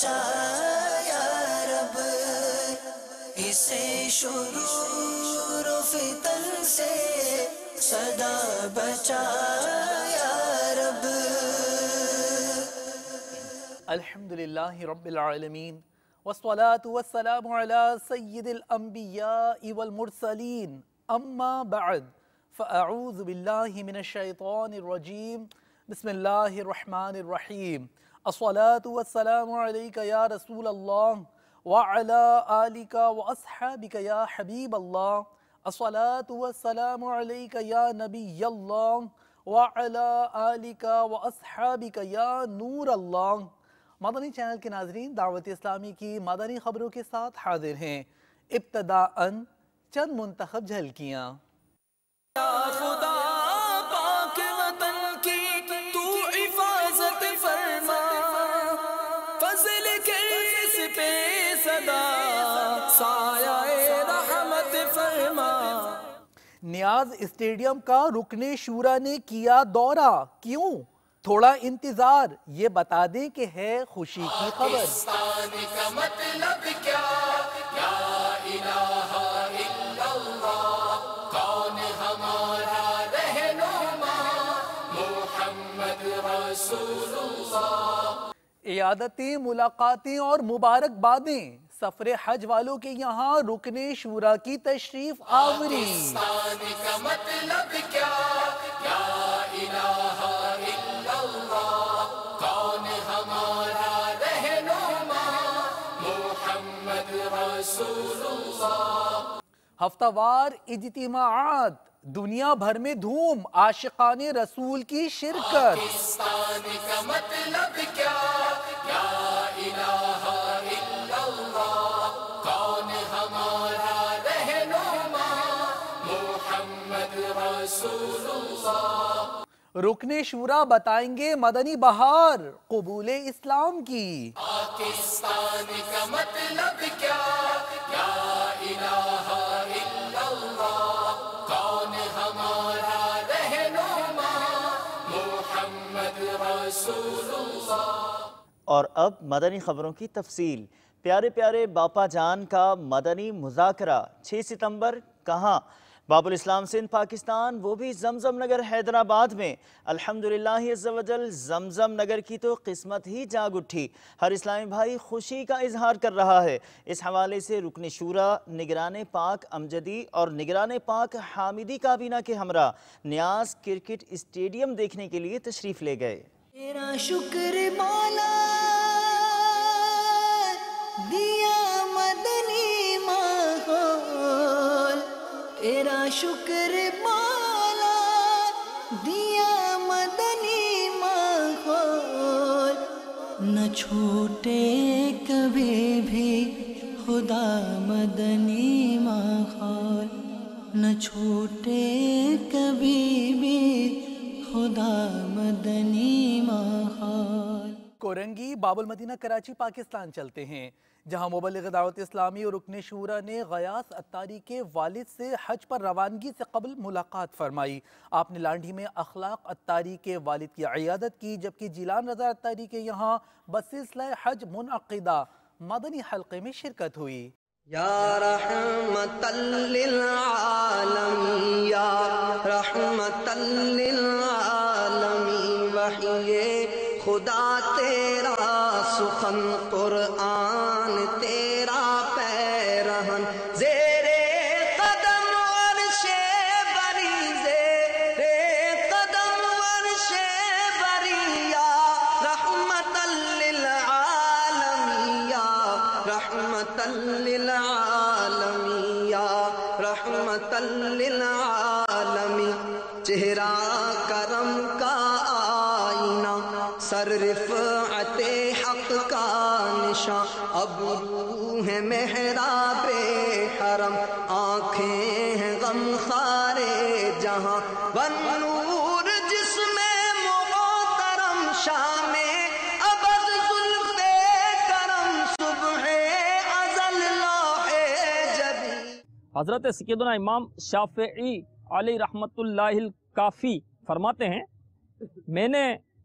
بچا یا رب، اسے شرور و فتن سے سدا بچا یا رب۔ الحمدللہ رب العالمین، والصلاة والسلام علی سید الانبیاء والمرسلین، اما بعد فاعوذ باللہ من الشیطان الرجیم، بسم اللہ الرحمن الرحیم۔ الصلاة والسلام علیک یا رسول اللہ وعلی آلک واصحابک یا حبیب اللہ۔ الصلاة والسلام علیک یا نبی اللہ وعلی آلک واصحابک یا نور اللہ۔ مدنی چینل کے ناظرین، دعوت اسلامی کی مدنی خبروں کے ساتھ حاضر ہیں۔ ابتداءً چند منتخب جھلکیاں۔ یا خدا پاک وطن کی تو حفاظت فرما، فضل کے اس پہ صدا سایہ رحمت فرما۔ نیاز اسٹیڈیم کا رکن شورا نے کیا دورہ، کیوں؟ تھوڑا انتظار، یہ بتا دیں کہ ہے خوشی کی خبر۔ پاکستان کا مطلب کیا، لا الہ الا اللہ، کون ہمارا رہنما، محمد رسول اللہ۔ عیادتیں، ملاقاتیں اور مبارکبادیں، سفر حج والوں کے یہاں رکن شورا کی تشریف آوری۔ پاکستان کا مطلب کیا، لا الہ الا اللہ، کون ہمارا رہنما، محمد رسول اللہ۔ ہفتہ وار اجتماعات، دنیا بھر میں دھوم، عاشقان رسول کی شرکت۔ پاکستان کا مطلب کیا، لا الہ الا اللہ، کون ہمارا رہنما، محمد رسول اللہ۔ رکن شورا بتائیں گے مدنی بہار قبول اسلام کی۔ پاکستان کا مطلب کیا، لا الہ الا اللہ، کون ہمارا رہنما، محمد رسول اللہ۔ اور اب مدنی خبروں کی تفصیل۔ پیارے پیارے باپا جان کا مدنی مذاکرہ 6 ستمبر کہاں؟ باب الاسلام سندھ پاکستان، وہ بھی زمزم نگر حیدرآباد میں۔ الحمدللہ عز و جل، زمزم نگر کی تو قسمت ہی جاگ اٹھی۔ ہر اسلامی بھائی خوشی کا اظہار کر رہا ہے۔ اس حوالے سے رکن شورا نگران پاک امجدی اور نگران پاک حامدی کابینہ کے ہمراہ نیاز کرکٹ اسٹیڈیم دیکھنے کے لیے تشریف لے گئے۔ تیرا شکر مولا دیا مدنی ماحول، تیرا شکر مولا دیا مدنی ماحول، نہ چھوٹے کبھی بھی خدا مدنی ماحول، نہ چھوٹے کبھی بھی خدا مدنی ماحول۔ کورنگی باب المدینہ کراچی پاکستان چلتے ہیں، جہاں مبلغ دعوت اسلامی اور رکن شورا نے غیاث اتاری کے والد سے حج پر روانگی سے قبل ملاقات فرمائی۔ آپ نے لانڈھی میں اخلاق اتاری کے والد کی عیادت کی، جبکہ جیلان رضا اتاری کے یہاں بسلسلہ حج منعقدہ مدنی حلقے میں شرکت ہوئی۔ یا رحمت للعالمین، یا رحمت للعالمین، وحی خدا تیرا سخن قرآن تیرا پیرہن، زیر قدم عرش بری، زیر قدم عرش بری، یا رحمت للعالمین، یا رحمت للعالمین، یا رحمت للعالمین۔ چہرہ کرم کا آئینہ، سر رفعت حق کا نشاں، اب روح ہے محراب حرم، آنکھیں ہیں غم خارے جہاں، والنور جس میں محترم، شام ابد زلف کرم، صبح ازل لوح جدید۔ حضرت سیدنا امام شافعی علیہ رحمت اللہ الکافی فرماتے ہیں، میں نے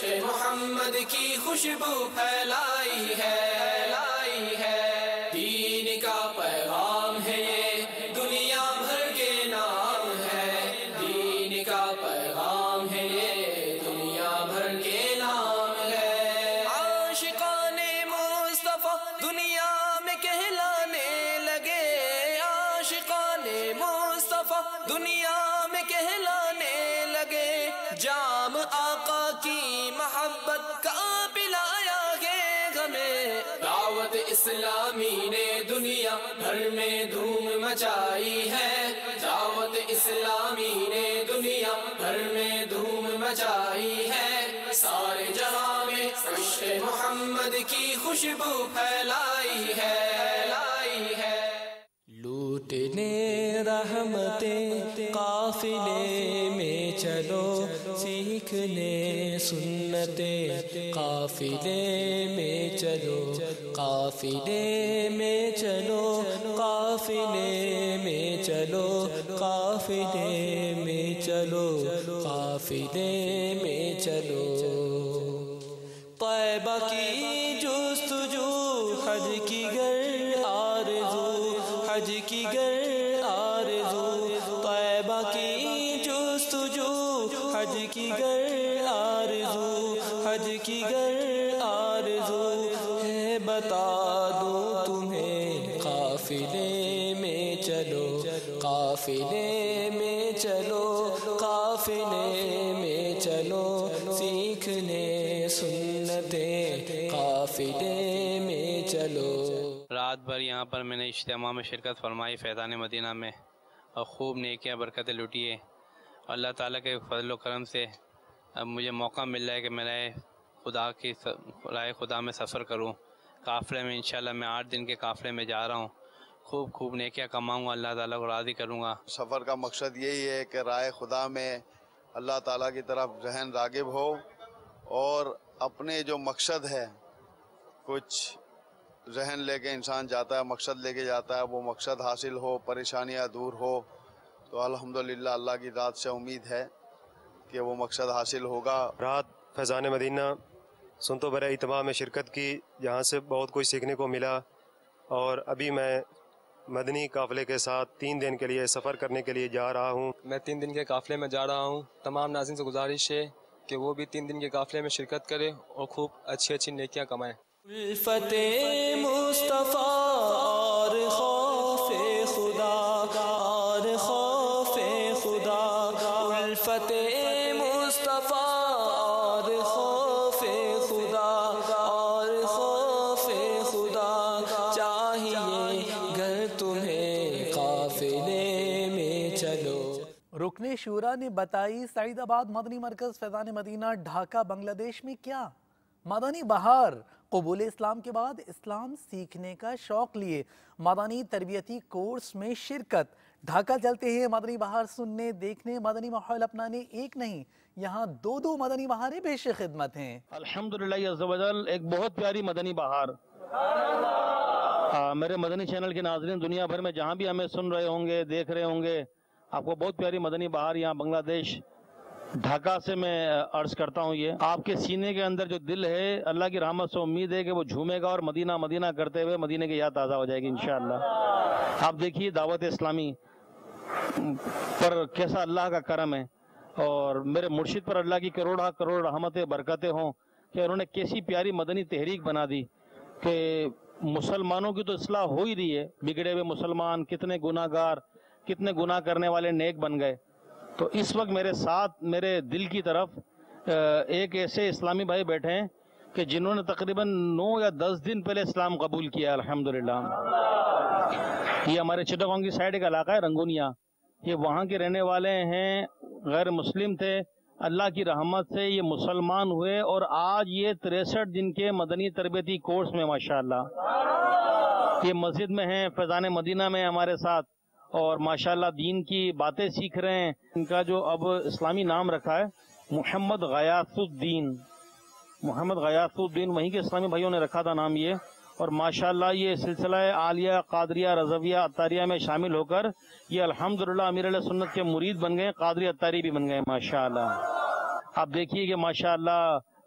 عشق محمد کی خوشبو پھیلائی ہے دین کا پیغام ہے یہ دنیا بھر کے نام ہے دین کا پیغام ہے یہ دنیا بھر کے نام ہے عاشقان مصطفیٰ دنیا میں کہلانے لگے عاشقان مصطفیٰ دنیا میں کہلانے لگے جام آقا کی محبت کا پلایا ہے ہمیں دعوت اسلامی نے دنیا بھر میں دھوم مچائی ہے دعوت اسلامی نے دنیا بھر میں دھوم مچائی ہے سارے جہاں میں عشق محمد کی خوشبو پھیلائی ہے لوٹنے رحمتیں قافلے میں چلو سیکھنے سنتیں قافلے میں چلو قافلے میں چلو قافلے میں چلو قافلے میں چلو قافلے میں چلو طیبہ کی جستجو حج کی گر آرزو حج کی گر آرزو طیبہ کی جستجو حج کی گر آرزو حج کی گر آرزو ہے بتا دوں تمہیں قافلے میں چلو قافلے میں چلو قافلے میں چلو سیکھنے سنتیں قافلے میں چلو رات بھر یہاں پر میں نے اجتماع میں شرکت فرمائی فیضان مدینہ میں اور خوب نیکیاں برکتیں لوٹی ہے اللہ تعالیٰ کے فضل و کرم سے اب مجھے موقع مل رہا ہے کہ میں رائے خدا میں سفر کروں قافلے میں انشاءاللہ میں 8 دن کے قافلے میں جا رہا ہوں خوب نیکیاں کماؤں گا اللہ تعالیٰ کو راضی کروں گا سفر کا مقصد یہی ہے کہ رائے خدا میں اللہ تعالیٰ کی طرف ذہن راغب ہو اور اپنے جو مقصد ہے کچھ ذہن لے کے انسان جاتا ہے مقصد لے کے جاتا ہے وہ مقصد حاصل ہو پریشانیاں دور ہو تو الحمدللہ اللہ کی ذات سے امید ہے کہ وہ مقصد حاصل ہوگا رات فیضان مدینہ سنتو برے اجتماع میں شرکت کی جہاں سے بہت کچھ سیکھنے کو ملا اور ابھی میں مدنی قافلے کے ساتھ 3 دن کے لیے سفر کرنے کے لیے جا رہا ہوں میں 3 دن کے قافلے میں جا رہا ہوں تمام ناظرین سے گزارش ہے کہ وہ بھی 3 دن کے قافلے میں شرکت کرے اور خوب اچھی نیکیاں کمائیں الفت مصطفیٰ اور خوف خدا اور خوف خدا الفت مصطفیٰ اور خوف خدا اور خوف خدا چاہیے گر تمہیں قافلے میں چلو رکن شورا نے بتائی سعید آباد مدنی مرکز فیضان مدینہ ڈھاکہ بنگلہ دیش میں کیا مدنی بہار قبول اسلام کے بعد اسلام سیکھنے کا شوق لیے مدنی تربیتی کورس میں شرکت ڈھاکہ چلتے ہیں مدنی بہار سننے دیکھنے مدنی ماحول اپنانے ایک نہیں یہاں 2 مدنی بہاریں پیش خدمت ہیں الحمدللہ عز و جل ایک بہت پیاری مدنی بہار میرے مدنی چینل کے ناظرین دنیا بھر میں جہاں بھی ہمیں سن رہے ہوں گے دیکھ رہے ہوں گے آپ کو بہت پیاری مدنی بہار یہاں بنگلہ دیش ڈھاکہ سے میں عرض کرتا ہوں یہ آپ کے سینے کے اندر جو دل ہے اللہ کی رحمت سے امید ہے کہ وہ جھومے گا اور مدینہ مدینہ کرتے ہوئے مدینہ کی یاد تازہ ہو جائے گی انشاءاللہ آپ دیکھیے دعوت اسلامی پر کیسا اللہ کا کرم ہے اور میرے مرشد پر اللہ کی کروڑ رحمتیں برکتیں ہوں کہ انہوں نے کیسی پیاری مدنی تحریک بنا دی کہ مسلمانوں کی تو اصلاح ہو ہی رہی ہے بگڑے ہوئے مسلمان کتنے گناہگار کتنے گناہ کرنے والے نیک بن گئے تو اس وقت میرے ساتھ میرے دل کی طرف ایک ایسے اسلامی بھائی بیٹھے ہیں کہ جنہوں نے تقریباً 9 یا 10 دن پہلے اسلام قبول کیا الحمدللہ یہ ہمارے چٹاگانگ کی سائیڈ کا علاقہ ہے رنگونیا یہ وہاں کے رہنے والے ہیں غیر مسلم تھے اللہ کی رحمت سے یہ مسلمان ہوئے اور آج یہ 63 دن کے مدنی تربیتی کورس میں ماشاءاللہ یہ مسجد میں ہیں فیضان مدینہ میں ہمارے ساتھ اور ماشاءاللہ دین کی باتیں سیکھ رہے ہیں ان کا جو اب اسلامی نام رکھا ہے محمد غیاث الدین وہیں کے اسلامی بھائیوں نے رکھا تھا نام یہ اور ماشاءاللہ یہ سلسلہ عالیہ قادریہ رضویہ عطاریہ میں شامل ہو کر یہ الحمدللہ امیر علیہ سنت کے مرید بن گئے قادری عطاری بھی بن گئے ماشاءاللہ آپ دیکھیے کہ ماشاءاللہ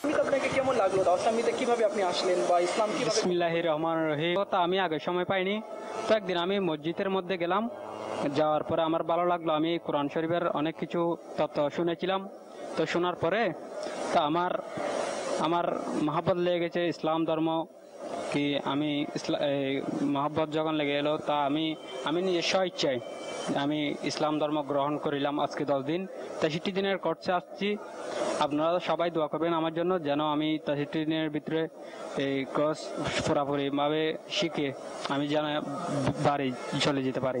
কেমন লাগলো দাওয়াতে কিভাবে আপনি আসলেন বা ইসলাম কিভাবে? বিসমিল্লাহির রহমানির রহিম। তো আমি আগে সময় পাইনি, তো একদিন আমি মসজিদের মধ্যে গেলাম, যাওয়ার পরে আমার ভালো লাগলো। আমি কোরআন শরীফের অনেক কিছু তথ্য শুনেছিলাম, তো শোনার পরে তো আমার মহব্বত লেগে গেছে ইসলাম ধর্ম কি। আমি মহব্বত যখন লেগে এলো তা আমি নিজের স্বইচ্ছায় আমি ইসলাম ধর্ম গ্রহণ করিলাম। আজকে 10 দিন 63 দিনের কোর্সে আসছি। আপনারা সবাই দোয়া করবেন আমার জন্য যেন আমি 63 দিনের ভিতরে এই কোর্স পুরোপুরিভাবে শিখে আমি যেন বাড়ি চলে যেতে পারি।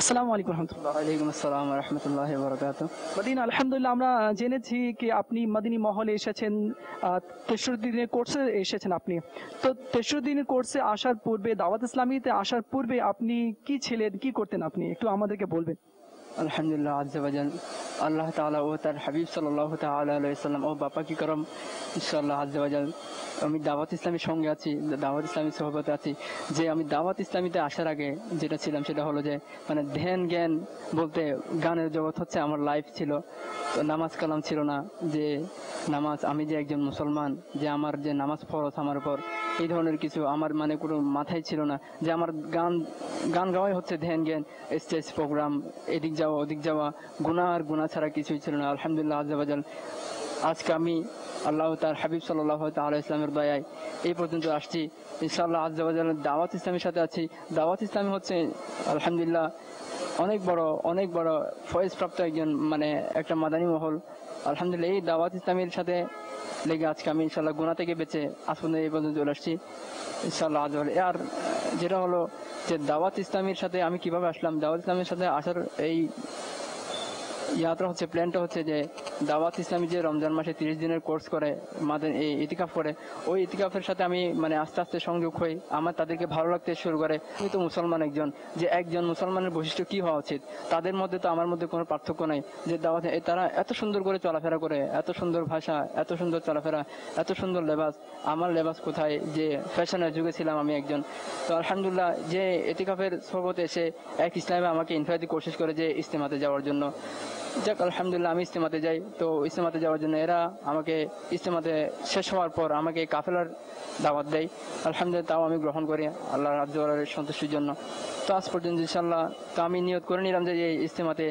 আসসালামু আলাইকুম রহমতুল্লাহ। ওয়ালাইকুম আসসালাম ওয়া রাহমাতুল্লাহি ওয়া বারাকাতুহু। মদিনা আলহামদুলিল্লাহ আমরা জেনেছি কি আপনি মদিনী মহলে এসেছেন, 63 দিনের কোর্সে এসেছেন আপনি। তো 63 দিনের কোর্সে আসার পূর্বে দাওয়াত ইসলামীতে আসার পূর্বে আপনি কি ছিলেন, কি করতেন আপনি একটু আমাদেরকে বলবেন? আলহামদুলিল্লাহ আজ্জা ওয়াজাল আল্লাহ তাআলা ও তার হাবিব সাল্লাল্লাহু তাআলা আলাইহি সাল্লাম ও বাবা কি করম ইনশাআল্লাহ আজ্জা ওয়াজাল আমি দাওয়াত ইসলামীর সঙ্গে আছি, দাওয়াত ইসলামীর সোহবতে আছি। যে আমি দাওয়াত ইসলামীতে আসার আগে যেটা ছিলাম সেটা হলো যে মানে ধ্যান জ্ঞান বলতে গানের জগৎ হচ্ছে আমার লাইফ ছিল। তো নামাজ কালাম ছিল না, যে নামাজ আমি যে একজন মুসলমান, যে আমার যে নামাজ ফরজ আমার উপর, এই ধরনের কিছু আমার মানে কোনো মাথায় ছিল না। যে আমার গান গাওয়াই হচ্ছে ধ্যান জ্ঞান, স্টেজ প্রোগ্রাম, এদিক যাওয়া ওদিক যাওয়া, গুনাহ আর গুনাহ ছাড়া কিছুই ছিল না। আলহামদুলিল্লাহ আজ্জা ওয়াজাল আজকে আমি আল্লাহ তার হাবিব সাল্লাল্লাহু তাআলা ইসলামের দয়ায় এই পর্যন্ত আসছি। ইনশাআল্লাহ আজ্জা ওয়াজাল দাওয়াত ইসলামের সাথে আছি। দাওয়াত ইসলামী হচ্ছে আলহামদুলিল্লাহ অনেক বড় ফয়েজপ্রাপ্ত একজন মানে একটা মাদানী মহল। আলহামদুলিল্লাহ এই দাওয়াত ইসলামের সাথে লেগে আজকে আমি ইনশাআল্লাহ গুনাহ থেকে বেঁচে আজ পর্যন্ত এই পর্যন্ত চলে আসছি ইনশাআল্লাহ আজ্জা ওয়াজাল। আর যেটা হলো যে দাওয়াত ইসলামের সাথে আমি কিভাবে আসলাম, দাওয়াত ইসলামের সাথে আসার এই ইয়াত্রা হচ্ছে, প্ল্যানটা হচ্ছে যে দাওয়াত ইসলামী যে রমজান মাসে 30 দিনের কোর্স করে, এই ইতিকাফ করে, ওই ইতিকাফের সাথে আমি মানে আস্তে আস্তে সংযোগ হই। আমার তাদেরকে ভালো লাগতে শুরু করে। আমি তো মুসলমান একজন, যে একজন মুসলমানের বৈশিষ্ট্য কী হওয়া উচিত, তাদের মধ্যে তো আমার মধ্যে কোনো পার্থক্য নাই। যে দাওয়াত তারা এত সুন্দর করে চলাফেরা করে, এত সুন্দর ভাষা, এত সুন্দর চলাফেরা, এত সুন্দর লেবাস। আমার লেবাস কোথায়, যে ফ্যাশনের যুগে ছিলাম আমি একজন। তো আলহামদুলিল্লাহ যে ইতিকাফের সোহবতে এসে এক ইসলামে আমাকে ইনভাইট কোশিশ করে যে ইস্তেমাতে যাওয়ার জন্য। যাক আলহামদুলিল্লাহ আমি ইস্তেমাতে যাই। তো ইস্তেমাতে যাওয়ার জন্য এরা আমাকে ইস্তেমাতে শেষ হওয়ার পর আমাকে কাফেলার দাওয়াত দেয়। আলহামদুলিল্লাহ তাও আমি গ্রহণ করি আল্লাহ রাজ্য সন্তুষ্টির জন্য। তো আজ পর্যন্ত ইনশাল্লাহ তো আমি নিয়ত করে নিলাম যে এই ইস্তেমাতে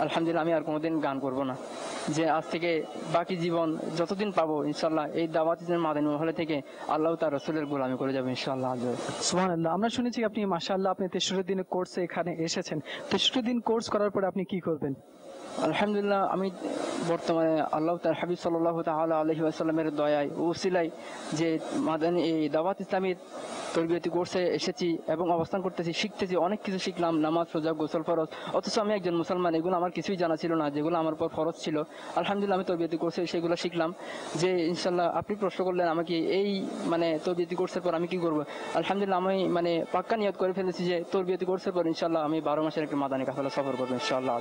আলহামদুলিল্লাহ আমি আর কোনোদিন গান করব না, যে আজ থেকে বাকি জীবন যতদিন পাবো ইনশাল্লাহ এই দাওয়াত মাদানী মহলে থেকে আল্লাহ তার রসুলের গোলামি করে যাবে ইনশাআল্লাহ। সুবহানাল্লাহ। আমরা শুনেছি আপনি মাশাআল্লাহ আপনি 63 দিনের কোর্সে এখানে এসেছেন। 63 দিন কোর্স করার পরে আপনি কি করবেন? আলহামদুলিল্লাহ আমি বর্তমানে আল্লাহ তার হাবিব সাল্লাল্লাহু তাআলা আলাইহি ওয়াসাল্লামের দয়ায় ও উসিলায় যে মাদানী এই দাওয়াত ইসলামীর তরবিয়তি কোর্সে এসেছি এবং অবস্থান করতেছি, শিখতেছি, অনেক কিছু শিখলাম, নামাজ, রোজা, গোসল, ফরজ। অথচ আমি একজন মুসলমান, এগুলো আমার কিছুই জানা ছিল না, যেগুলো আমার উপর ফরজ ছিল। আলহামদুলিল্লাহ আমি তরবিয়তি কোর্সে সেগুলো শিখলাম। যে ইনশাল্লাহ আপনি প্রশ্ন করলেন আমাকে এই মানে তরবিয়তি কোর্সের পর আমি কি করবো, আলহামদুলিল্লাহ আমি মানে পাক্কা নিয়ত করে ফেলেছি যে তরবিয়তি কোর্সের পর ইনশাল্লাহ আমি 12 মাসের একটা মাদানী কাফেলা সফর করবো ইনশাআল্লাহ।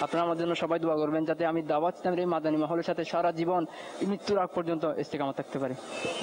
আপনারা আমার জন্য সবাই দোয়া করবেন যাতে আমি দাওয়াত ইসলামের এই মাদানী মহলের সাথে সারা জীবন মৃত্যুর আগ পর্যন্ত ইস্তেকামত থাকতে পারি।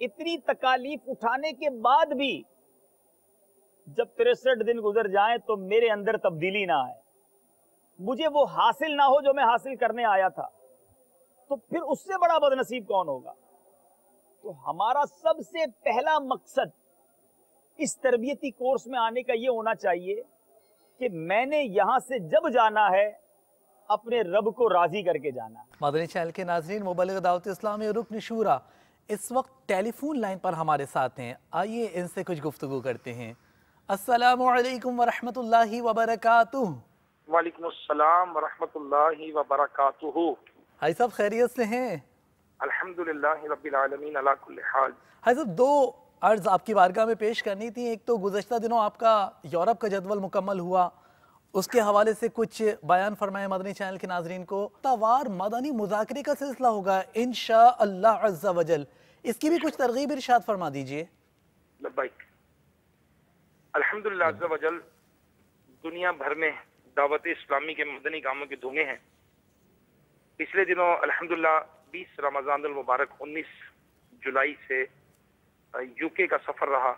اتنی تکالیف اٹھانے کے بعد بھی جب 63 دن گزر جائیں تو میرے اندر تبدیلی نہ آئے، مجھے وہ حاصل نہ ہو جو میں حاصل کرنے آیا تھا، تو پھر اس سے بڑا بد نصیب کون ہوگا؟ تو ہمارا سب سے پہلا مقصد اس تربیتی کورس میں آنے کا یہ ہونا چاہیے کہ میں نے یہاں سے جب جانا ہے اپنے رب کو راضی کر کے جانا ہے۔ مدنی چینل کے ناظرین، مبلغ دعوت اسلامی رکن شورا اس وقت ٹیلی فون لائن پر ہمارے ساتھ ہیں، آئیے ان سے کچھ گفتگو کرتے ہیں۔ السلام علیکم ورحمۃ اللہ وبرکاتہ۔ وعلیکم السلام ورحمۃ اللہ وبرکاتہ۔ حاجی صاحب خیریت سے ہیں؟ الحمدللہ رب العالمین علی کل حال۔ حاجی صاحب دو عرض آپ کی بارگاہ میں پیش کرنی تھی، ایک تو گزشتہ دنوں آپ کا یورپ کا جدول مکمل ہوا، اس کے حوالے سے کچھ بیان فرمائے مدنی چینل کے ناظرین کو۔ توار مدنی مذاکرے کا سلسلہ ہوگا انشاءاللہ عز و جل، اس کی بھی کچھ ترغیب ارشاد فرما دیجئے۔ لبیک۔ الحمدللہ عز و جل، دنیا بھر میں دعوت اسلامی کے مدنی کاموں کی دھومیں ہیں۔ پچھلے دنوں الحمدللہ 20 رمضان المبارک 19 جولائی سے یو کے کا سفر رہا،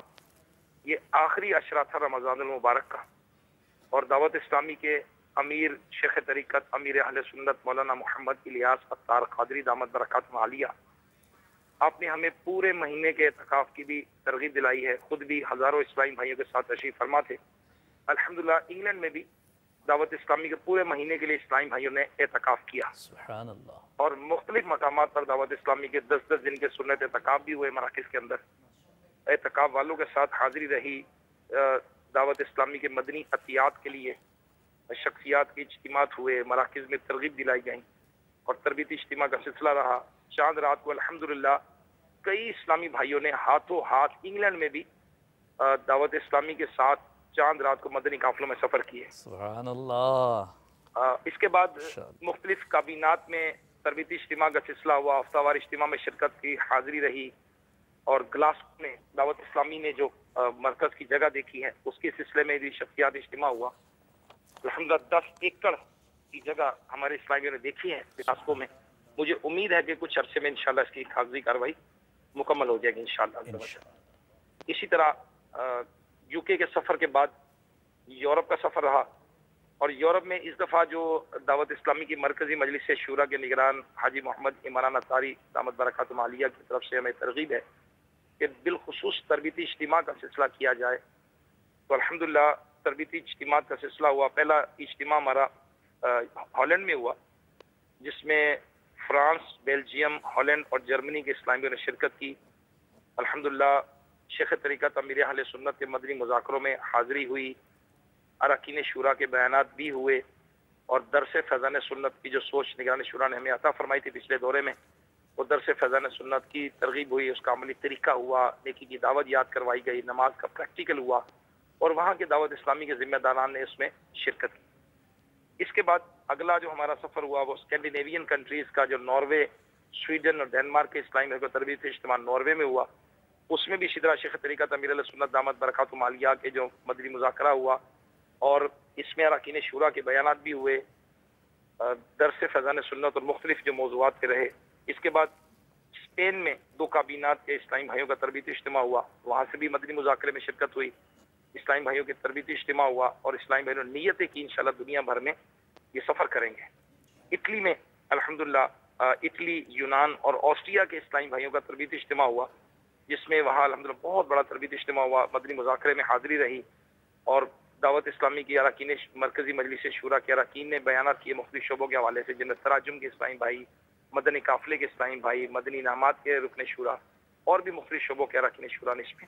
یہ آخری عشرہ تھا رمضان المبارک کا، اور دعوت اسلامی کے امیر شیخ طریقت امیر اہل سنت مولانا محمد الیاس عطار قادری دامت برکاتہم عالیہ، آپ نے ہمیں پورے مہینے کے اعتکاف کی بھی ترغیب دلائی ہے، خود بھی ہزاروں اسلامی بھائیوں کے ساتھ تشریف فرما تھے۔ الحمدللہ انگلینڈ میں بھی دعوت اسلامی کے پورے مہینے کے لیے اسلامی بھائیوں نے اعتکاف کیا، سبحان اللہ، اور مختلف مقامات پر دعوت اسلامی کے 10 دن کے سنت اعتکاف بھی ہوئے مراکز کے اندر۔ اعتکاف والوں کے ساتھ حاضری رہی، دعوت اسلامی کے مدنی عطیات کے لیے شخصیات کے اجتماعات ہوئے، مراکز میں ترغیب دلائی گئیں، اور تربیتی اجتماع کا سلسلہ رہا۔ چاند رات کو الحمدللہ کئی اسلامی بھائیوں نے ہاتھوں ہاتھ انگلینڈ میں بھی دعوت اسلامی کے ساتھ چاند رات کو مدنی قافلوں میں سفر کیے۔ سبحان اللہ۔ اس کے بعد مختلف کابینات میں تربیتی اجتماع کا سلسلہ ہوا، ہفتہ وار اجتماع میں شرکت کی، حاضری رہی، اور گلاسکو میں دعوت اسلامی نے جو مرکز کی جگہ دیکھی ہے اس کے سلسلے میں بھی شخصیات اجتماع ہوا۔ الحمدللہ 10 ایکڑ کی جگہ ہمارے اسلامیوں نے دیکھی ہے گلاسکو میں۔ مجھے امید ہے کہ کچھ عرصے میں انشاءاللہ اس کی کاغذی کارروائی مکمل ہو جائے گی انشاءاللہ۔ اسی طرح یو کے سفر کے بعد یورپ کا سفر رہا، اور یورپ میں اس دفعہ جو دعوت اسلامی کی مرکزی مجلس شورا کے نگران حاجی محمد عمران اطاری دامت برکاتہم عالیہ کی طرف سے ہمیں ترغیب ہے کہ بالخصوص تربیتی اجتماع کا سلسلہ کیا جائے، تو الحمدللہ تربیتی اجتماع کا سلسلہ ہوا۔ پہلا اجتماع ہمارا ہالینڈ میں ہوا، جس میں فرانس، بیلجیم، ہالینڈ اور جرمنی کے اسلامیوں نے شرکت کی۔ الحمدللہ شیخ طریقت امیر اہل سنت کے مدنی مذاکروں میں حاضری ہوئی، اراکین شورا کے بیانات بھی ہوئے، اور درس فیضان سنت کی جو سوچ نگران شورا نے ہمیں عطا فرمائی تھی پچھلے دورے میں، وہ درس فیضان سنت کی ترغیب ہوئی، اس کا عملی طریقہ ہوا، نیکی کی دعوت یاد کروائی گئی، نماز کا پریکٹیکل ہوا، اور وہاں کے دعوت اسلامی کے ذمہ داران نے اس میں شرکت کی۔ اس کے بعد اگلا جو ہمارا سفر ہوا وہ اسکینڈینیوین کنٹریز کا، جو ناروے، سویڈن اور ڈینمارک کے اسلامی بھائیوں کا تربیتی اجتماع ناروے میں ہوا، اس میں بھی اسی طرح شیخ طریقت امیر علیہ سنت دامت برکاتہم عالیہ کے جو مدنی مذاکرہ ہوا، اور اس میں اراکین شورا کے بیانات بھی ہوئے، درس فیضان سنت اور مختلف جو موضوعات کے رہے۔ اس کے بعد اسپین میں 2 کابینات کے اسلامی بھائیوں کا تربیتی اجتماع ہوا، وہاں سے بھی مدنی مذاکرے میں شرکت ہوئی، اسلامی بھائیوں کے تربیتی اجتماع ہوا، اور اسلامی بھائیوں نے نیتیں کی انشاءاللہ دنیا بھر میں یہ سفر کریں گے۔ اٹلی میں الحمدللہ اٹلی، یونان اور آسٹریا کے اسلامی بھائیوں کا تربیتی اجتماع ہوا، جس میں وہاں الحمدللہ بہت بڑا تربیتی اجتماع ہوا، مدنی مذاکرے میں حاضری رہی، اور دعوت اسلامی کی اراکین مرکزی مجلس شورا کے اراکین نے بیانات کیے مختلف شعبوں کے حوالے سے، جن میں تراجم کے اسلامی بھائی، مدنی قافلے کے اسلامی بھائی، مدنی انعامات کے رکن شورا، اور بھی مختلف شعبوں کے اراکین شورا نے اس میں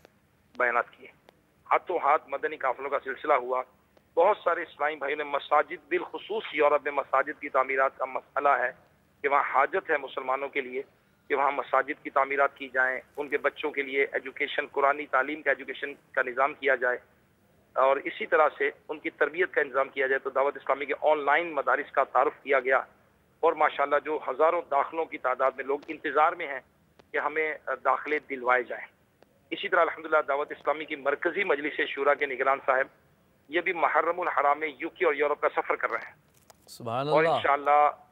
بیانات کیے۔ ہاتھوں ہاتھ مدنی قافلوں کا سلسلہ ہوا، بہت سارے اسلامی بھائیوں نے مساجد، بالخصوص یورپ میں مساجد کی تعمیرات کا مسئلہ ہے کہ وہاں حاجت ہے مسلمانوں کے لیے کہ وہاں مساجد کی تعمیرات کی جائیں، ان کے بچوں کے لیے ایجوکیشن، قرآنی تعلیم کا ایجوکیشن کا نظام کیا جائے، اور اسی طرح سے ان کی تربیت کا انتظام کیا جائے۔ تو دعوت اسلامی کے آن لائن مدارس کا تعارف کیا گیا، اور ماشاءاللہ جو ہزاروں داخلوں کی تعداد میں لوگ انتظار میں ہیں کہ ہمیں داخلے دلوائے جائیں۔ اسی طرح الحمدللہ دعوت اسلامی کی مرکزی مجلس شورا کے نگران صاحب یہ بھی محرم الحرام میں یو کے اور یورپ کا سفر کر رہے ہیں، سبحان اور اللہ۔ انشاءاللہ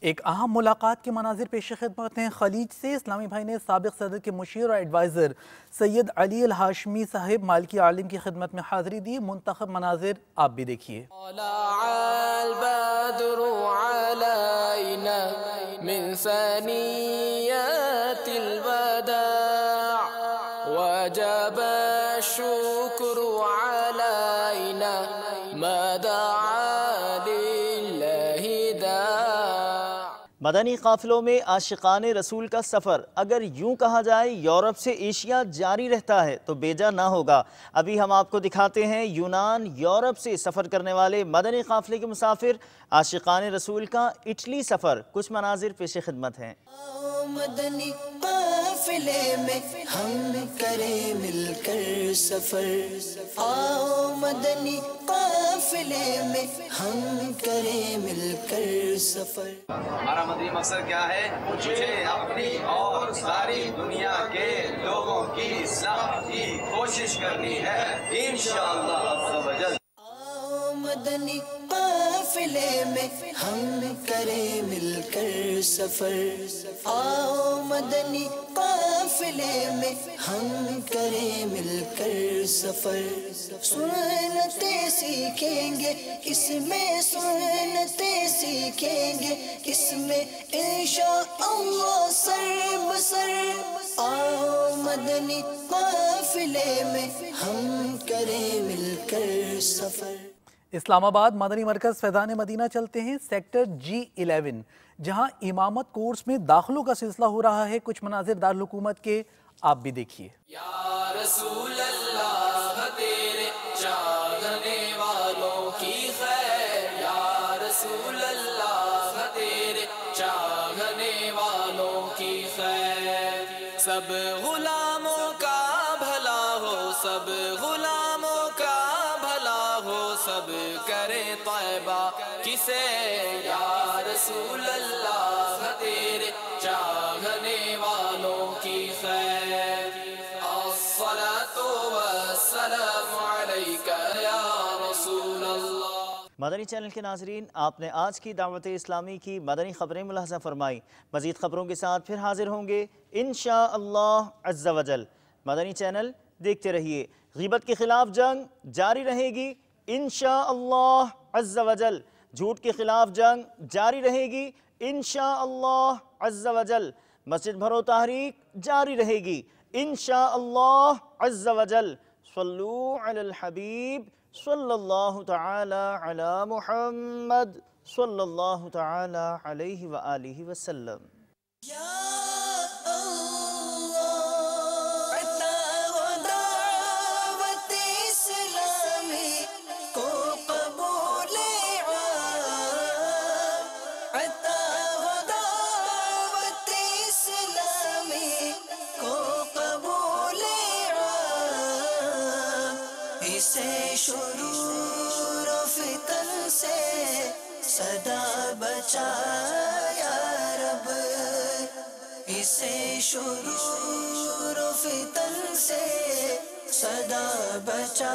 ایک اہم ملاقات کے مناظر پیش خدمت ہیں خلیج سے۔ اسلامی بھائی نے سابق صدر کے مشیر اور ایڈوائزر سید علی الہاشمی صاحب مالکی عالم کی خدمت میں حاضری دی۔ منتخب مناظر آپ بھی دیکھیے۔ البدر علينا من ثنيات الوداع وجب الشكر علينا ما دعا لله داع۔ مدنی قافلوں میں عاشقان رسول کا سفر اگر یوں کہا جائے یورپ سے ایشیا جاری رہتا ہے تو بیجا نہ ہوگا۔ ابھی ہم آپ کو دکھاتے ہیں یونان یورپ سے سفر کرنے والے مدنی قافلے کے مسافر عاشقان رسول کا اٹلی سفر۔ کچھ مناظر پیش خدمت ہیں۔ مدنی قافلے میں ہم کریں مل کر سفر، آؤ مدنی قافلے میں ہم کریں مل کر سفر۔ ہمارا مدنی مقصد کیا ہے؟ مجھے اپنی اور ساری دنیا کے لوگوں کی اصلاح کی کوشش کرنی ہے انشاءاللہ عز و جل۔ آؤ مدنی قافلے میں ہم کریں مل کر سفر، آؤ مدنی قافلے میں ہم کریں مل کر سفر۔ سنتیں سیکھیں گے اس میں، سنتیں سیکھیں گے اس میں انشاءاللہ سر بسر، آؤ مدنی قافلے میں ہم کریں مل کر سفر۔ اسلام آباد مدنی مرکز فیضان مدینہ چلتے ہیں، سیکٹر G11 جہاں امامت کورس میں داخلوں کا سلسلہ ہو رہا ہے۔ کچھ مناظر دارالحکومت کے آپ بھی دیکھیے۔ یا رسول اللہ تیرے چاہنے والوں کی خیر، یا رسول اللہ تیرے چاہنے والوں کی خیر، سب غلاموں کا بھلا ہو، سب غلاموں کا بھلا ہو، سب کرے طیبہ کسے، یا رسول اللہ تیرے چاہنے والوں کی خیر، الصلاة والسلام علیک یا رسول اللہ۔ مدنی چینل کے ناظرین، آپ نے آج کی دعوت اسلامی کی مدنی خبریں ملاحظہ فرمائی۔ مزید خبروں کے ساتھ پھر حاضر ہوں گے انشاءاللہ عز و جل۔ مدنی چینل دیکھتے رہیے۔ غیبت کے خلاف جنگ جاری رہے گی انشاءاللہ عز و جل۔ جھوٹ کے خلاف جنگ جاری رہے گی انشاءاللہ عز و جل۔ مسجد بھرو تحریک جاری رہے گی انشاءاللہ عز و جل۔ صلو علی الحبیب صلی اللہ تعالی علی محمد صلی اللہ تعالی علیہ وآلہ وسلم۔ شرور و فتن سے صدا بچا یا رب، اسے شرور و فتن سے صدا بچا